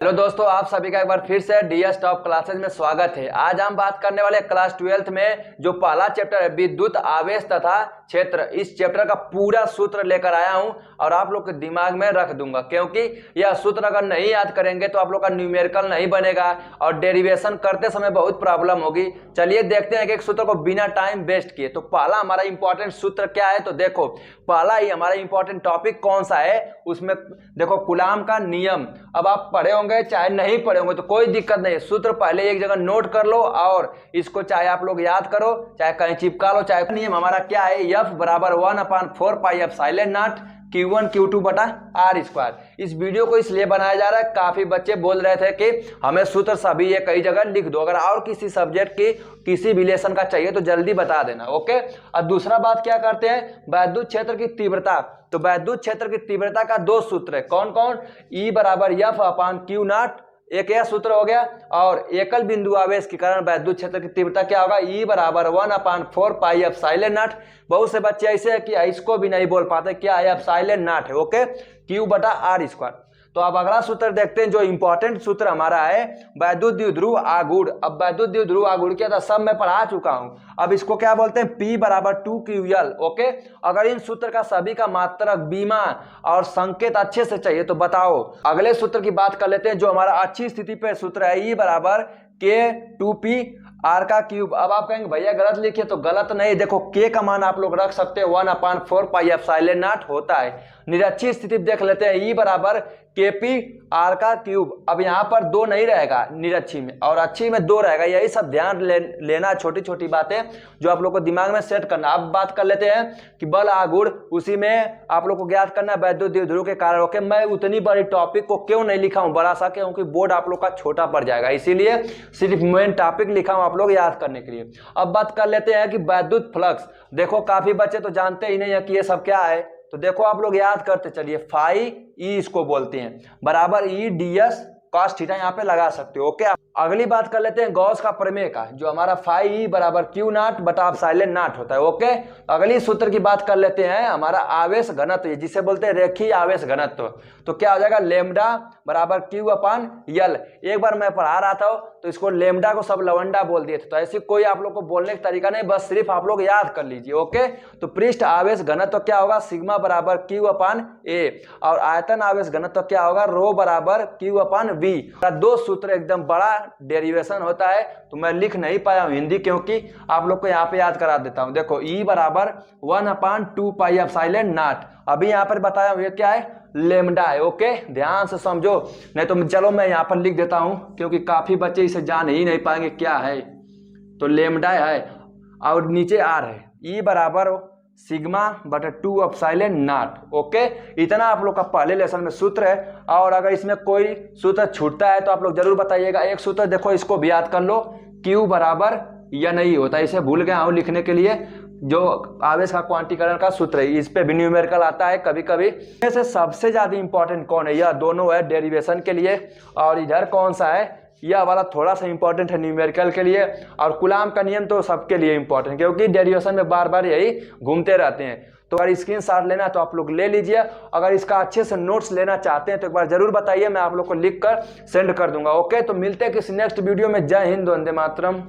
Hello दोस्तों, आप सभी का एक बार फिर से डीएस टॉप क्लासेज में स्वागत है। आज हम बात करने वाले क्लास 12th में जो पहला चैप्टर है विद्युत आवेश तथा क्षेत्र, इस चैप्टर का पूरा सूत्र लेकर आया हूं और आप लोग के दिमाग में रख दूंगा, क्योंकि यह सूत्र अगर नहीं याद करेंगे तो आप लोग का न्यूमेरिकल नहीं बनेगा और डेरिवेशन करते समय बहुत प्रॉब्लम होगी। चलिए देखते हैं कि एक सूत्र को बिना टाइम वेस्ट किए। तो पहला हमारा इंपॉर्टेंट सूत्र क्या है, तो देखो पहला ही हमारा इंपॉर्टेंट टॉपिक कौन सा है, उसमें देखो कूलाम का नियम। अब आप पढ़े होंगे चाहे नहीं पढ़े होंगे तो कोई दिक्कत नहीं है, सूत्र पहले एक जगह नोट कर लो और इसको चाहे आप लोग याद करो चाहे कहीं चिपका लो। चाहे नियम हमारा क्या है, F बराबर 1/4πε0 Q1 Q2 बटा R स्क्वायर। इस वीडियो को इसलिए बनाया जा रहा है, काफी बच्चे बोल रहे थे कि हमें सूत्र सभी ये कई जगह लिख दो, अगर और किसी सब्जेक्ट की किसी रिलेशन का चाहिए तो जल्दी बता देना, ओके। और दूसरा बात क्या करते हैं, वैद्युत क्षेत्र की तीव्रता। तो वैद्युत क्षेत्र की तीव्रता का दो सूत्र है, कौन कौन, E बराबर F/Q0, एक यह सूत्र हो गया, और एकल बिंदु आवेश के कारण वैद्युत क्षेत्र की तीव्रता क्या होगा, E बराबर 1/4πε0। बहुत से बच्चे ऐसे हैं कि इसको भी नहीं बोल पाते, क्या है, ε0 है, ओके, Q बटा R स्क्वायर। तो अब अगला सूत्र देखते हैं, जो इंपॉर्टेंट सूत्र हमारा है वैद्युत द्विध्रुव आघूर्ण। अब वैद्युत द्विध्रुव आघूर्ण क्या था, सब मैं पढ़ा चुका हूं। अब इसको क्या बोलते हैं, P बराबर 2QL, ओके। अगर इन सूत्र का सभी का मात्रक, बीमा और संकेत अच्छे से चाहिए तो बताओ। अगले सूत्र की बात कर लेते हैं, जो हमारा अच्छी स्थिति पे सूत्र है, E बराबर K2P R का क्यूब। अब आप कहेंगे भैया गलत लिखे, तो गलत नहीं, देखो K का मान आप लोग रख सकते हैं 1/4πε0 होता है। निरक्षी स्थिति देख लेते हैं, E बराबर KP R का क्यूब। अब यहाँ पर 2 नहीं रहेगा निरक्षी में, और अच्छी में 2 रहेगा। यही सब ध्यान लेना, छोटी छोटी बातें जो आप लोग को दिमाग में सेट करना। अब बात कर लेते हैं कि बल आघूर्ण, उसी में आप लोग को ज्ञात करना वैद्युत द्विध्रुव के कारण, ओके। मैं उतनी बड़ी टॉपिक को क्यों नहीं लिखा हूँ बड़ा सा, क्योंकि बोर्ड आप लोग का छोटा पड़ जाएगा, इसीलिए सिर्फ मेन टॉपिक लिखा हूँ आप लोग याद करने के लिए। अब बात कर लेते हैं कि वैद्युत फ्लक्स। देखो काफी बच्चे तो जानते ही नहीं है कि ये सब क्या है, तो देखो आप लोग याद करते चलिए, फाई ई इसको बोलते हैं, बराबर E ds cos थीटा यहाँ पे लगा सकते हो, ओके। अगली बात कर लेते हैं गॉस का प्रमेय का, जो हमारा फाई ई बराबर Q0 बटा ε0 होता है, ओके। अगली सूत्र की बात कर लेते हैं, हमारा आवेश घनत्व, जिसे बोलते हैं रेखीय आवेश घनत्व। तो क्या हो जाएगा, लेमडा बराबर Q/L। एक बार मैं पढ़ा रहा था तो इसको लेमडा को सब लवंडा बोल दिए थे, तो ऐसे कोई आप लोग को बोलने का तरीका नहीं, बस सिर्फ आप लोग याद कर लीजिए, ओके। तो पृष्ठ आवेश घनत्व क्या होगा, सिग्मा बराबर Q/A, और आयतन आवेश घनत्व क्या होगा, रो बराबर Q/V। दो सूत्र एकदम बड़ा डेरिवेशन होता है, तो मैं लिख नहीं पाया हूं हिंदी, क्योंकि आप लोग को यहाँ पे याद करा देता हूं। देखो E बराबर 1/2πε0, अभी यहाँ पर बताया हूं ये क्या है, लेमडा है, ओके। ध्यान से समझो, नहीं तो चलो मैं यहाँ पर लिख देता हूं, क्योंकि काफी बच्चे इसे जान ही नहीं पाएंगे क्या है। तो लेमडा है और नीचे R है, E बराबर सिग्मा बटा 2ε0, ओके। इतना आप लोग का पहले लेसन में सूत्र है, और अगर इसमें कोई सूत्र छूटता है तो आप लोग जरूर बताइएगा। एक सूत्र देखो, इसको भी याद कर लो, Q बराबर या नहीं होता, इसे भूल गया हूं लिखने के लिए, जो आवेश का क्वांटीकरण का सूत्र है, इस पे भी न्यूमेरिकल आता है कभी कभी। इसमें सबसे ज्यादा इंपॉर्टेंट कौन है, यह दोनों है डेरिवेशन के लिए, और इधर कौन सा है, यह वाला थोड़ा सा इंपॉर्टेंट है न्यूमेरिकल के लिए, और कूलाम का नियम तो सबके लिए इंपॉर्टेंट, क्योंकि डेरिवेशन में बार बार यही घूमते रहते हैं। तो अगर स्क्रीनशॉट लेना तो आप लोग ले लीजिए, अगर इसका अच्छे से नोट्स लेना चाहते हैं तो एक बार जरूर बताइए, मैं आप लोग को लिख कर सेंड कर दूंगा, ओके। तो मिलते हैं किसी नेक्स्ट वीडियो में। जय हिंद, वंदे मातरम।